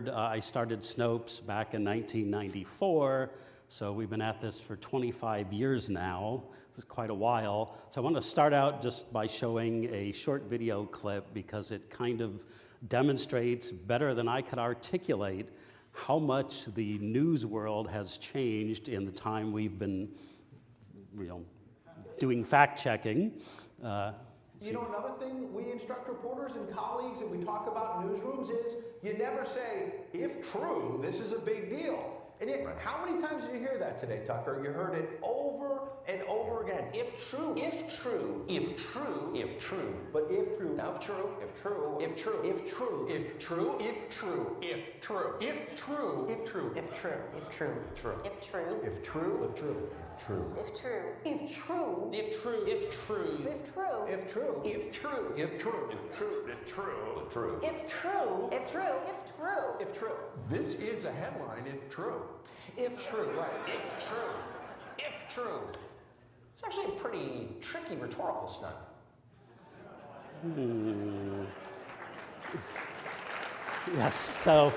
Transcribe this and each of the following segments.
I started Snopes back in 1994, so we've been at this for 25 years now. This is quite a while. So I want to start out just by showing a short video clip because it kind of demonstrates better than I could articulate how much the news world has changed in the time we've been doing fact-checking. You know, another thing we instruct reporters and colleagues and we talk about in newsrooms is you never say, if true, this is a big deal. And yet, how many times did you hear that today, Tucker? You heard it over and over again. If true. If true. If true. If true. But if true. Now, if true. If true. If true. If true. If true. If true. If true. If true. If true. If true. If true. True. If true. If true. If true. True. If true. If true. If true. If true. If true. If true. If true. If true. If true. If true. If true. If true. If true. If true. If true. This is a headline. If true. If true. Right. If true. If true. It's actually a pretty tricky rhetorical stunt. Yes. So.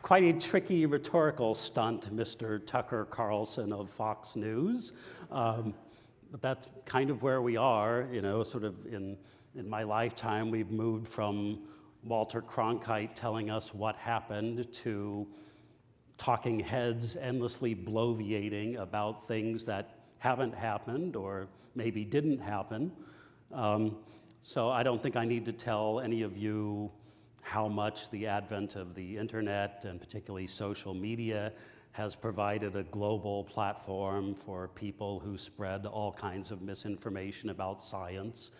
Quite a tricky rhetorical stunt, Mr. Tucker Carlson of Fox News. But that's kind of where we are, you know, sort of in my lifetime, we've moved from Walter Cronkite telling us what happened to talking heads endlessly bloviating about things that haven't happened or maybe didn't happen. So I don't think I need to tell any of you how much the advent of the internet and particularly social media has provided a global platform for people who spread all kinds of misinformation about science,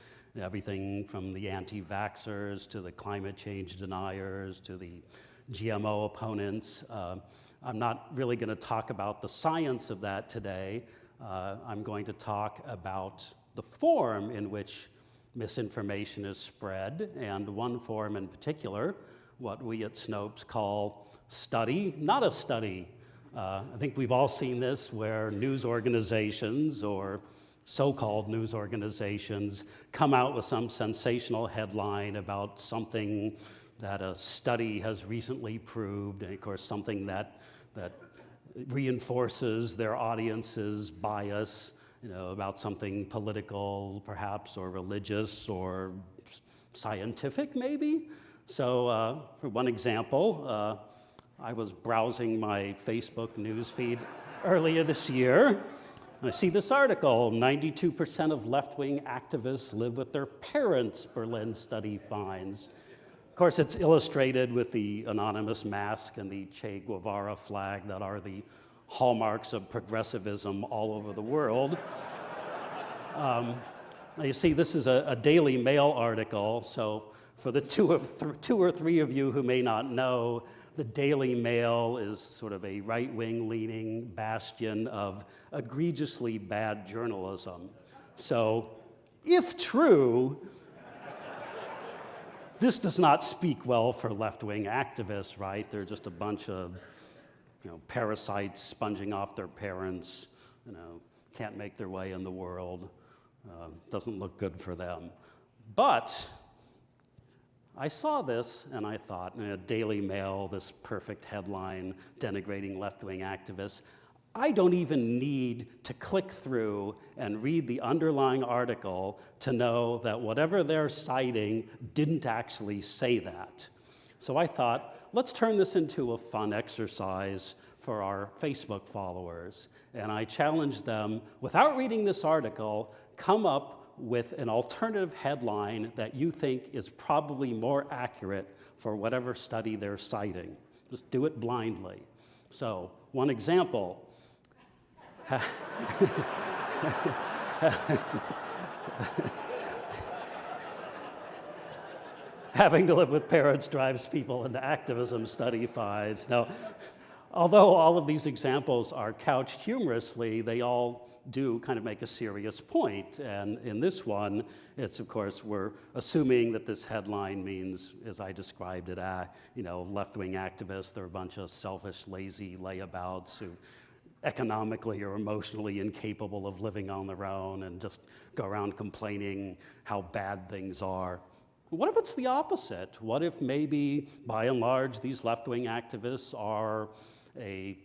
everything from the anti-vaxxers to the climate change deniers to the GMO opponents. I'm not really going to talk about the science of that today. I'm going to talk about the form in which misinformation is spread, and one form in particular, what we at Snopes call study, not a study. I think we've all seen this where news organizations or so-called news organizations come out with some sensational headline about something that a study has recently proved, and of course something that reinforces their audience's bias, you know, about something political, perhaps, or religious, or scientific, maybe. So, for one example, I was browsing my Facebook news feed earlier this year, and I see this article, 92% of left-wing activists live with their parents, Berlin study finds. Of course, it's illustrated with the anonymous mask and the Che Guevara flag that are the hallmarks of progressivism all over the world. Now you see, this is a Daily Mail article, so for the two or three of you who may not know, the Daily Mail is sort of a right-wing leaning bastion of egregiously bad journalism. So, if true, this does not speak well for left-wing activists, right? They're just a bunch of parasites sponging off their parents, can't make their way in the world, doesn't look good for them. But I saw this and I thought, Daily Mail, this perfect headline denigrating left-wing activists, I don't even need to click through and read the underlying article to know that whatever they're citing didn't actually say that. So I thought, let's turn this into a fun exercise for our Facebook followers. And I challenged them, without reading this article, come up with an alternative headline that you think is probably more accurate for whatever study they're citing. Just do it blindly. So, one example. Having to live with parents drives people into activism, study finds. Now, although all of these examples are couched humorously, they all do kind of make a serious point. And in this one, it's, of course, we're assuming that this headline means, as I described it, left-wing activists, they're a bunch of selfish, lazy layabouts who economically or emotionally incapable of living on their own and just go around complaining how bad things are. What if it's the opposite? What if maybe, by and large, these left-wing activists are a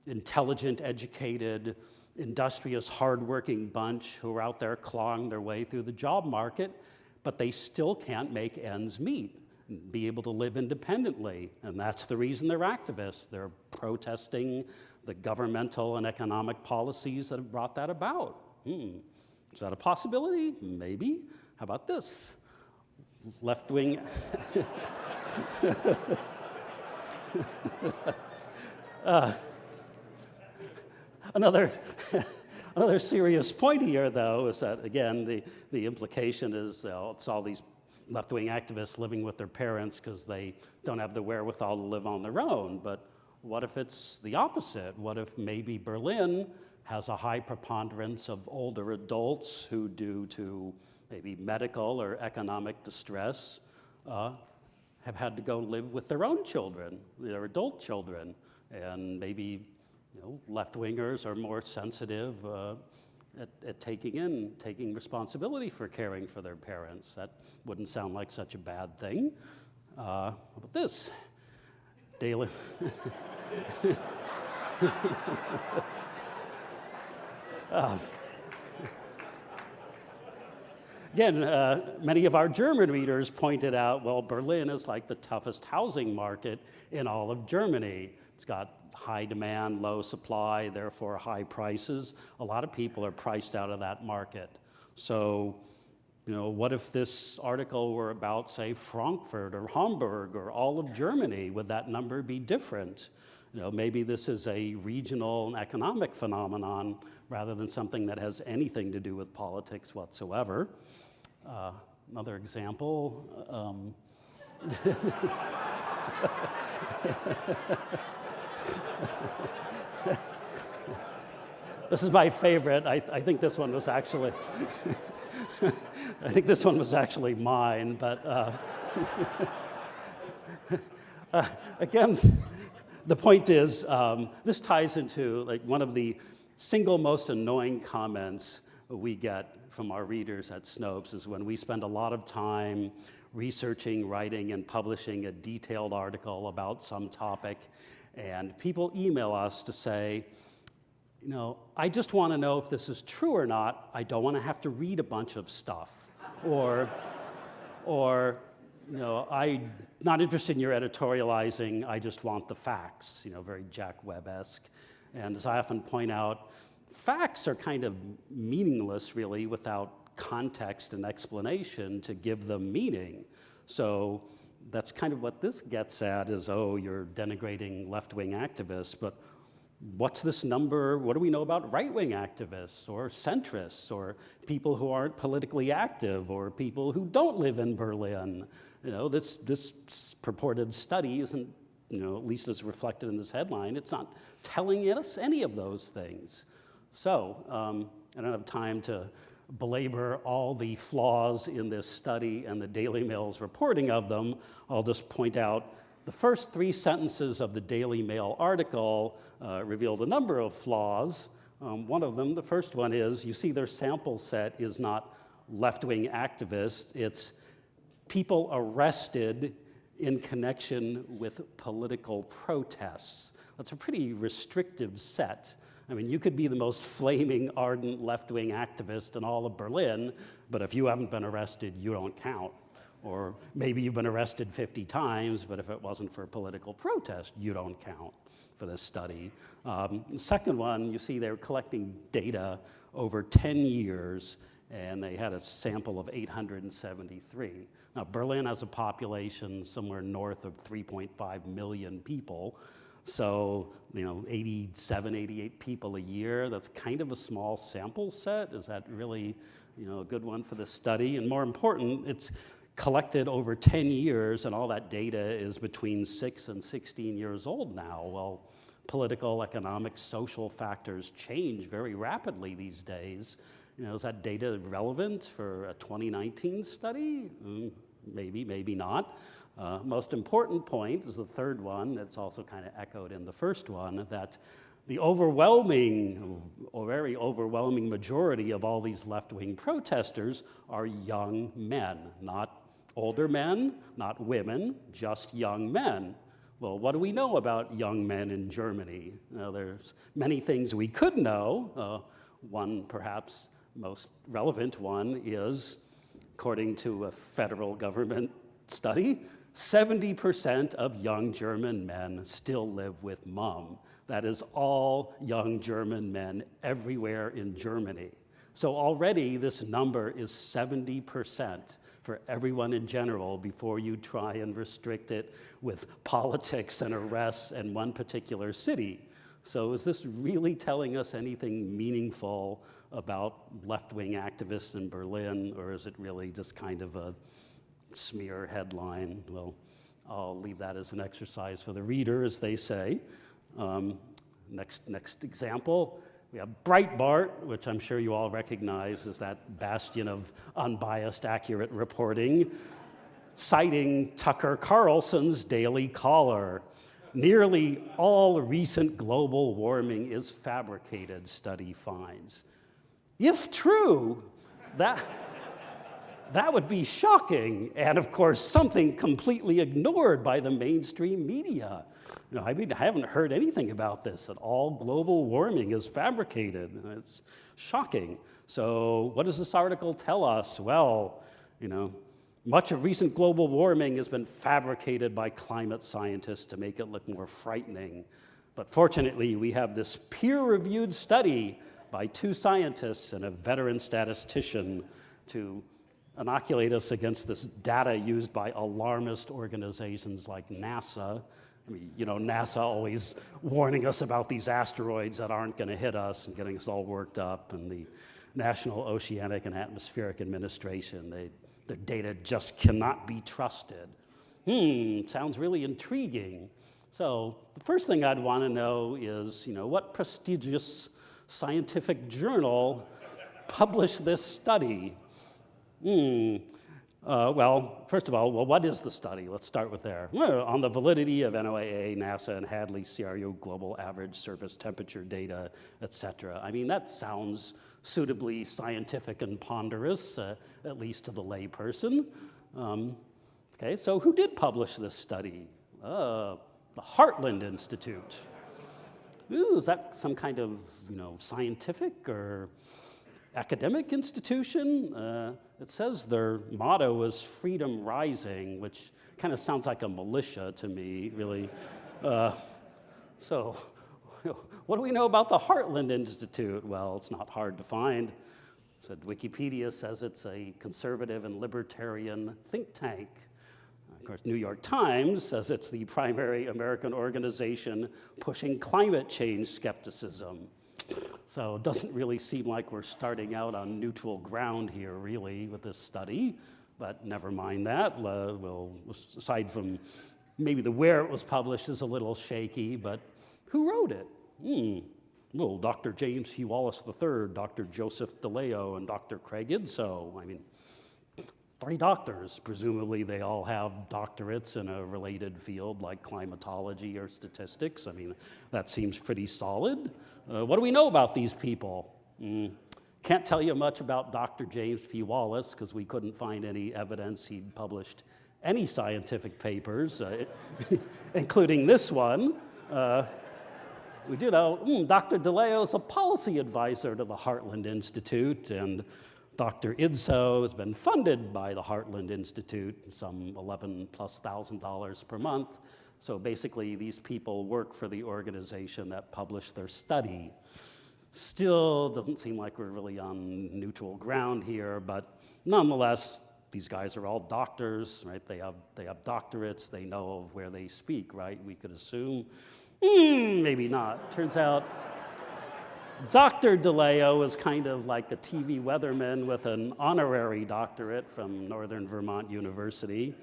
intelligent, educated, industrious, hardworking bunch who are out there clawing their way through the job market, but they still can't make ends meet, be able to live independently, and that's the reason they're activists. They're protesting the governmental and economic policies that have brought that about. Is that a possibility? Maybe. How about this? Left-wing... Another serious point here, though, is that, again, the implication is it's all these left-wing activists living with their parents because they don't have the wherewithal to live on their own. But what if it's the opposite? What if maybe Berlin has a high preponderance of older adults who, due to maybe medical or economic distress, have had to go live with their own children, their adult children, and maybe left-wingers are more sensitive at taking responsibility for caring for their parents. That wouldn't sound like such a bad thing. How about this? Daily. Again, many of our German readers pointed out, well, Berlin is like the toughest housing market in all of Germany. It's got high demand, low supply, therefore high prices. A lot of people are priced out of that market. So, what if this article were about, say, Frankfurt or Hamburg or all of Germany? Would that number be different? Maybe this is a regional and economic phenomenon rather than something that has anything to do with politics whatsoever. Another example. This is my favorite. I think this one was actually I think this one was actually mine, but again, the point is, this ties into one of the single most annoying comments we get from our readers at Snopes is when we spend a lot of time researching, writing, and publishing a detailed article about some topic, and people email us to say, I just want to know if this is true or not. I don't want to have to read a bunch of stuff. Or I'm not interested in your editorializing, I just want the facts, very Jack Webb-esque. And as I often point out, facts are kind of meaningless, really, without context and explanation to give them meaning. So that's kind of what this gets at is, you're denigrating left-wing activists, but what's this number? What do we know about right-wing activists or centrists or people who aren't politically active or people who don't live in Berlin? This purported study isn't, at least as reflected in this headline, it's not telling us any of those things. So I don't have time to belabor all the flaws in this study and the Daily Mail's reporting of them. I'll just point out the first 3 sentences of the Daily Mail article revealed a number of flaws. One of them, the first one is, you see their sample set is not left-wing activists, it's people arrested in connection with political protests. That's a pretty restrictive set. I mean, you could be the most flaming, ardent left-wing activist in all of Berlin, but if you haven't been arrested, you don't count. Or maybe you've been arrested 50 times, but if it wasn't for political protest, you don't count for this study. The second one, you see they're collecting data over 10 years, and they had a sample of 873. Now, Berlin has a population somewhere north of 3.5 million people. So, 87, 88 people a year, that's kind of a small sample set. Is that really, a good one for this study? And more important, it's collected over 10 years, and all that data is between 6 and 16 years old now. Well, political, economic, social factors change very rapidly these days. Is that data relevant for a 2019 study? Maybe, maybe not. Most important point is the third one that's also kind of echoed in the first one, that the overwhelming, or very overwhelming majority of all these left-wing protesters are young men, not Older men, not women, just young men. Well, what do we know about young men in Germany? There's many things we could know. One, perhaps most relevant one, is, according to a federal government study, 70% of young German men still live with mom. That is all young German men everywhere in Germany. So already this number is 70% for everyone in general before you try and restrict it with politics and arrests in one particular city. So is this really telling us anything meaningful about left-wing activists in Berlin, or is it really just kind of a smear headline? Well, I'll leave that as an exercise for the reader, as they say. Next example, we have Breitbart, which I'm sure you all recognize as that bastion of unbiased, accurate reporting, citing Tucker Carlson's Daily Caller. Nearly all recent global warming is fabricated, study finds. If true, that would be shocking, and of course something completely ignored by the mainstream media. I haven't heard anything about this, that all global warming is fabricated. It's shocking. So what does this article tell us? Well, much of recent global warming has been fabricated by climate scientists to make it look more frightening. But fortunately, we have this peer-reviewed study by 2 scientists and a veteran statistician to inoculate us against this data used by alarmist organizations like NASA. NASA always warning us about these asteroids that aren't going to hit us and getting us all worked up, and the National Oceanic and Atmospheric Administration, their data just cannot be trusted. Sounds really intriguing. So the first thing I'd want to know is, what prestigious scientific journal published this study? Well, first of all, what is the study? Let's start with there. On the validity of NOAA, NASA, and Hadley CRU global average surface temperature data, et cetera. That sounds suitably scientific and ponderous, at least to the layperson. Okay, so who did publish this study? The Heartland Institute. Is that some kind of, scientific or academic institution? It says their motto is Freedom Rising, which kind of sounds like a militia to me, really. So what do we know about the Heartland Institute? Well, it's not hard to find. Wikipedia says it's a conservative and libertarian think tank. Of course, New York Times says it's the primary American organization pushing climate change skepticism. So it doesn't really seem like we're starting out on neutral ground here, really, with this study. But never mind that. Aside from maybe the where it was published is a little shaky, but who wrote it? Well, Dr. James Hugh Wallace III, Dr. Joseph DeLeo, and Dr. Craig Idso. 3 doctors. Presumably they all have doctorates in a related field like climatology or statistics. That seems pretty solid. What do we know about these people? Can't tell you much about Dr. James P. Wallace because we couldn't find any evidence he'd published any scientific papers, including this one. We do know Dr. DeLeo is a policy advisor to the Heartland Institute, and Dr. Idso has been funded by the Heartland Institute, some $11,000+ per month. So basically, these people work for the organization that published their study. Still doesn't seem like we're really on neutral ground here, but nonetheless, these guys are all doctors, right? They have doctorates. They know of where they speak, right? We could assume. Maybe not. Turns out Dr. DeLeo is kind of like a TV weatherman with an honorary doctorate from Northern Vermont University.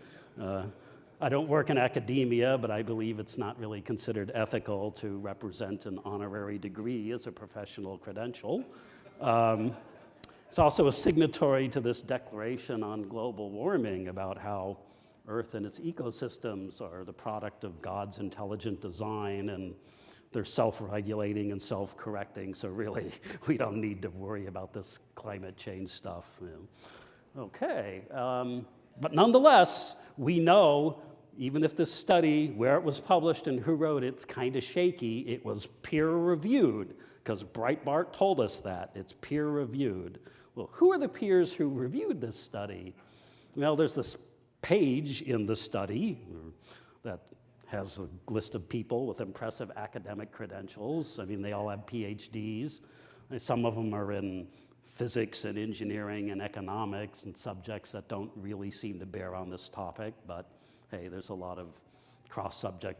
I don't work in academia, but I believe it's not really considered ethical to represent an honorary degree as a professional credential. It's also a signatory to this declaration on global warming about how Earth and its ecosystems are the product of God's intelligent design, and they're self-regulating and self-correcting, so really we don't need to worry about this climate change stuff. Okay, But nonetheless, we know, even if this study, where it was published and who wrote it, it's kind of shaky, it was peer-reviewed, because Breitbart told us that. It's peer-reviewed. Well, who are the peers who reviewed this study? Well, there's this page in the study that has a list of people with impressive academic credentials. I mean, they all have PhDs. Some of them are in physics and engineering and economics and subjects that don't really seem to bear on this topic, but hey, there's a lot of cross-subject,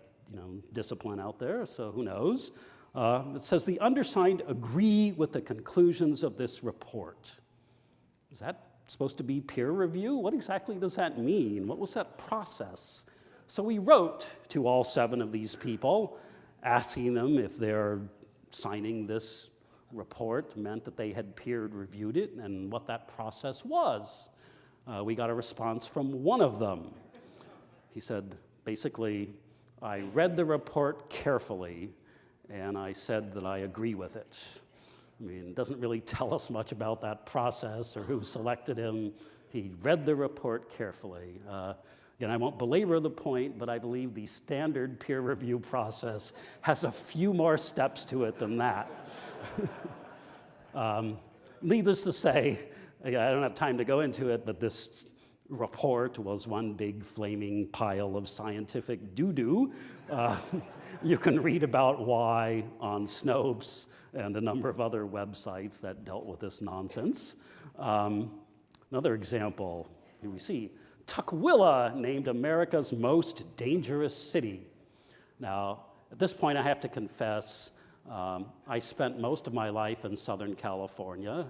discipline out there, so who knows? It says the undersigned agree with the conclusions of this report. Is that supposed to be peer review? What exactly does that mean? What was that process? So we wrote to all 7 of these people, asking them if their signing this report meant that they had peer-reviewed it and what that process was. We got a response from one of them. He said, basically, I read the report carefully, and I said that I agree with it. I mean, it doesn't really tell us much about that process or who selected him. He read the report carefully. Again, I won't belabor the point, but I believe the standard peer review process has a few more steps to it than that. Needless to say, I don't have time to go into it, but this report was one big flaming pile of scientific doo-doo. You can read about why on Snopes and a number of other websites that dealt with this nonsense. Another example, here we see, Tukwila named America's most dangerous city. Now, at this point, I have to confess, I spent most of my life in Southern California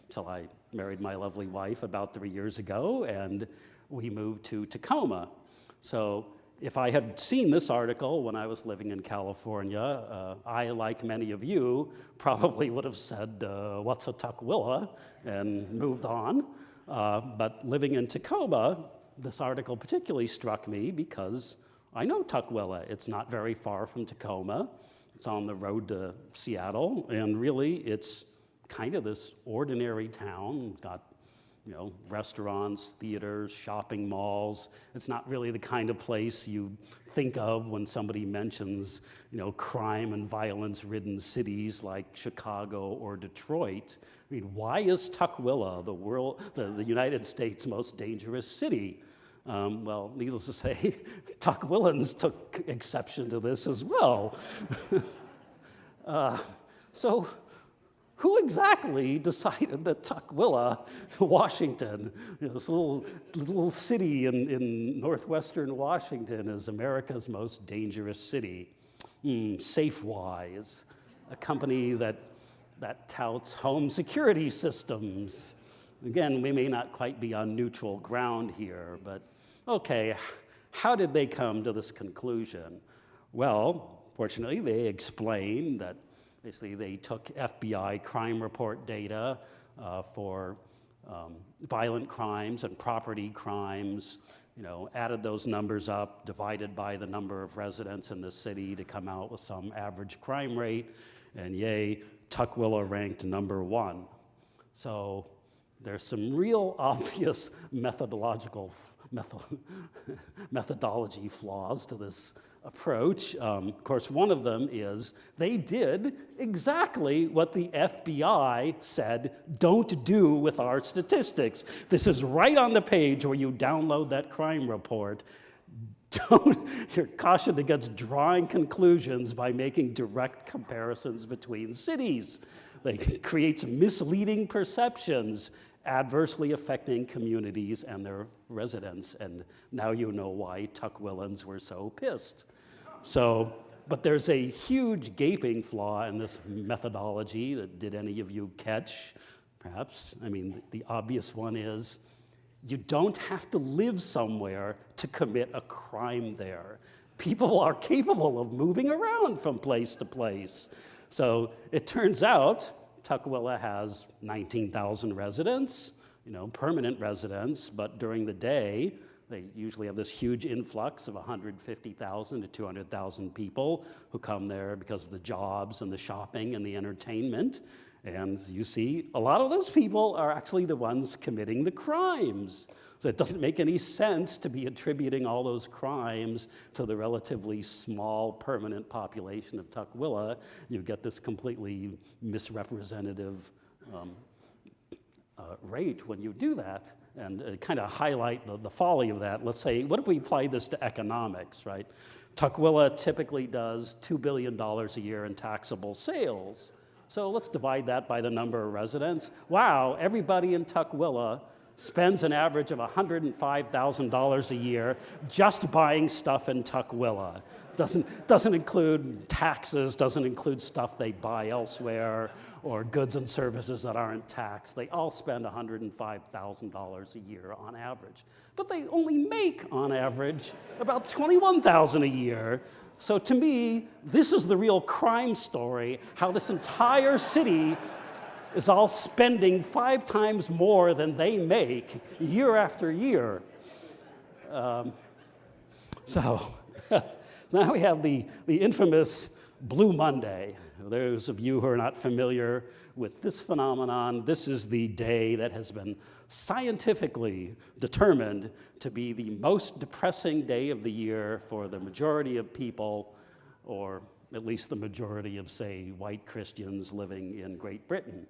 until I married my lovely wife about 3 years ago, and we moved to Tacoma. So if I had seen this article when I was living in California, I, like many of you, probably would have said, what's a Tukwila, and moved on. But living in Tacoma, this article particularly struck me because I know Tukwila. It's not very far from Tacoma. It's on the road to Seattle, and really it's kind of this ordinary town. Got, restaurants, theaters, shopping malls. It's not really the kind of place you think of when somebody mentions, crime and violence-ridden cities like Chicago or Detroit. I mean, why is Tukwila the United States' most dangerous city? Well, needless to say, Tukwilans took exception to this as well. So who exactly decided that Tukwila, Washington, this little city in northwestern Washington, is America's most dangerous city? Safewise, a company that touts home security systems. Again, we may not quite be on neutral ground here, but okay, how did they come to this conclusion? Well, fortunately, they explained that basically they took FBI crime report data for violent crimes and property crimes, added those numbers up, divided by the number of residents in the city to come out with some average crime rate, and yay, Tukwila ranked #1. So there's some real obvious methodology flaws to this approach. Of course, one of them is they did exactly what the FBI said don't do with our statistics. This is right on the page where you download that crime report. You're cautioned against drawing conclusions by making direct comparisons between cities. They create misleading perceptions, adversely affecting communities and their residents. And now you know why Tukwilans were so pissed. But there's a huge gaping flaw in this methodology that did any of you catch, perhaps? I mean, the obvious one is you don't have to live somewhere to commit a crime there. People are capable of moving around from place to place. So it turns out Tukwila has 19,000 residents, permanent residents, but during the day, they usually have this huge influx of 150,000 to 200,000 people who come there because of the jobs and the shopping and the entertainment. And you see, a lot of those people are actually the ones committing the crimes. So it doesn't make any sense to be attributing all those crimes to the relatively small permanent population of Tukwila. You get this completely misrepresentative rate when you do that. And kind of highlight the folly of that. Let's say, what if we apply this to economics, right? Tukwila typically does $2 billion a year in taxable sales. So let's divide that by the number of residents. Wow, everybody in Tukwila spends an average of $105,000 a year just buying stuff in Tukwila. Doesn't include taxes, doesn't include stuff they buy elsewhere, or goods and services that aren't taxed. They all spend $105,000 a year on average. But they only make, on average, about $21,000 a year. So to me, this is the real crime story, how this entire city is all spending 5 times more than they make year after year. So now we have the infamous Blue Monday. Those of you who are not familiar with this phenomenon, this is the day that has been scientifically determined to be the most depressing day of the year for the majority of people, or at least the majority of, say, white Christians living in Great Britain.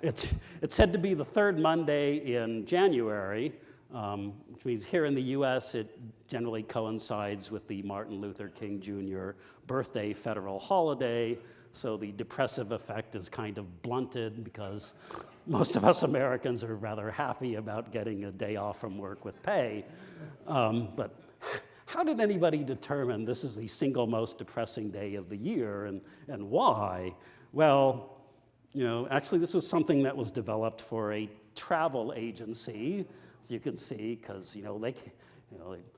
It's said to be the third Monday in January, which means here in the US it generally coincides with the Martin Luther King Jr. birthday federal holiday, so the depressive effect is kind of blunted because most of us Americans are rather happy about getting a day off from work with pay. But how did anybody determine this is the single most depressing day of the year, and why? Well, actually this was something that was developed for a travel agency, as you can see, because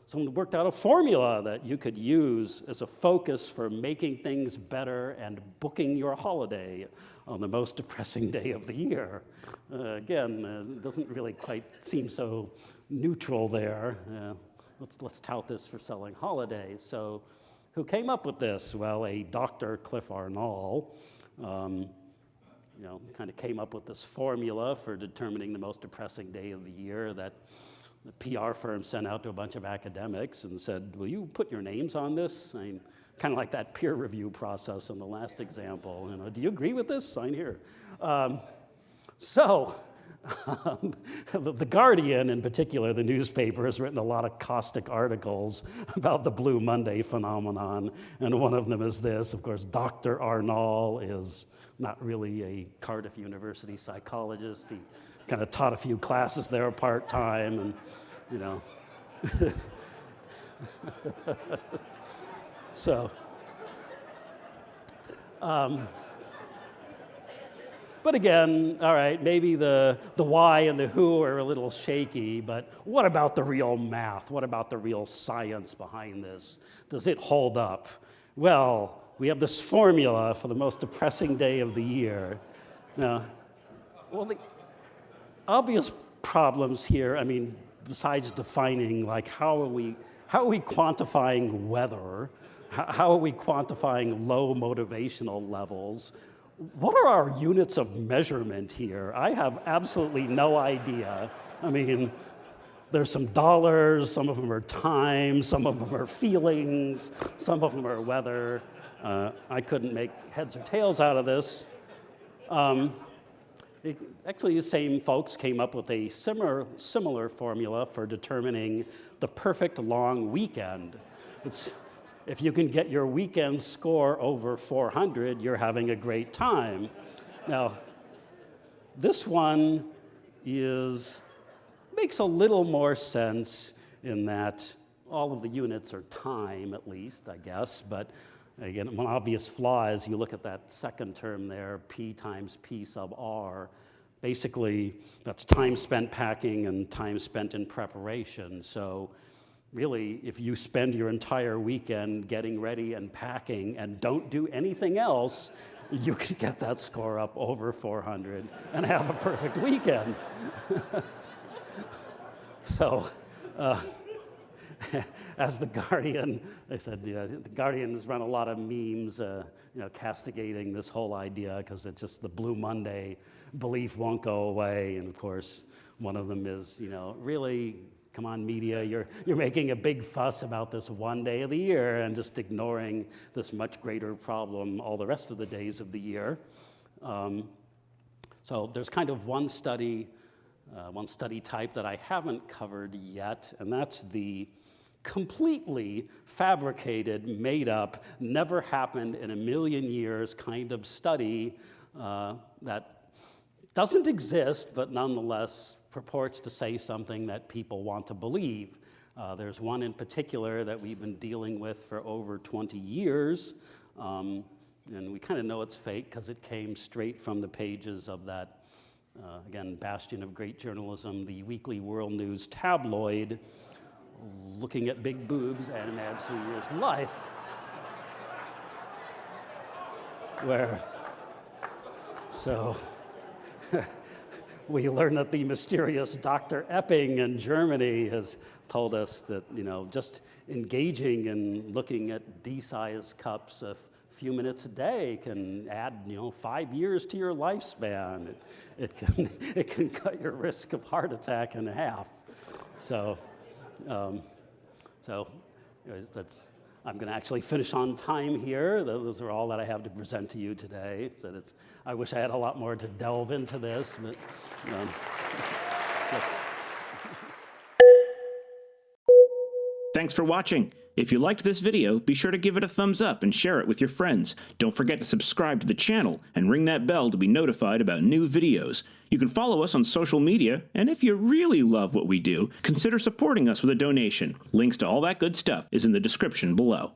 someone worked out a formula that you could use as a focus for making things better and booking your holiday on the most depressing day of the year. Again, it doesn't really quite seem so neutral there. Let's tout this for selling holidays. So who came up with this? Well, a Dr. Cliff Arnall, kind of came up with this formula for determining the most depressing day of the year that the PR firm sent out to a bunch of academics and said, will you put your names on this? I mean, kind of like that peer review process in the last example. Do you agree with this? Sign here. The Guardian, in particular, the newspaper, has written a lot of caustic articles about the Blue Monday phenomenon, and one of them is this. Of course, Dr. Arnall is not really a Cardiff University psychologist. He kind of taught a few classes there part-time, and, so, but again, all right, maybe the why and the who are a little shaky, but what about the real math? What about the real science behind this? Does it hold up? Well, we have this formula for the most depressing day of the year. Now, the obvious problems here, besides defining, like, how are we quantifying weather? How are we quantifying low motivational levels? What are our units of measurement here? I have absolutely no idea. There's some dollars, some of them are time, some of them are feelings, some of them are weather. I couldn't make heads or tails out of this. Actually, the same folks came up with a similar formula for determining the perfect long weekend. If you can get your weekend score over 400, you're having a great time. Now, this one makes a little more sense in that all of the units are time, at least, I guess. But again, one obvious flaw is you look at that second term there, P times P sub R. Basically, that's time spent packing and time spent in preparation. So really, if you spend your entire weekend getting ready and packing and don't do anything else, you could get that score up over 400 and have a perfect weekend. So as the Guardian, they said, the Guardian's run a lot of memes, castigating this whole idea because it's just the Blue Monday belief won't go away. And of course, one of them is, really, come on, media, you're making a big fuss about this one day of the year and just ignoring this much greater problem all the rest of the days of the year. So there's kind of one study type that I haven't covered yet, and that's the completely fabricated, made up, never happened in a million years kind of study that doesn't exist, but nonetheless purports to say something that people want to believe. There's one in particular that we've been dealing with for over 20 years, and we kind of know it's fake because it came straight from the pages of that, again, bastion of great journalism, the Weekly World News tabloid, looking at big boobs and adds to your life, we learn that the mysterious Dr. Epping in Germany has told us that, just engaging in looking at D-sized cups a few minutes a day can add, 5 years to your lifespan. It can cut your risk of heart attack in half. So anyways, I'm going to actually finish on time here. Those are all that I have to present to you today. So I wish I had a lot more to delve into this, but. Thanks for watching. If you liked this video, be sure to give it a thumbs up and share it with your friends. Don't forget to subscribe to the channel and ring that bell to be notified about new videos. You can follow us on social media, and if you really love what we do, consider supporting us with a donation. Links to all that good stuff is in the description below.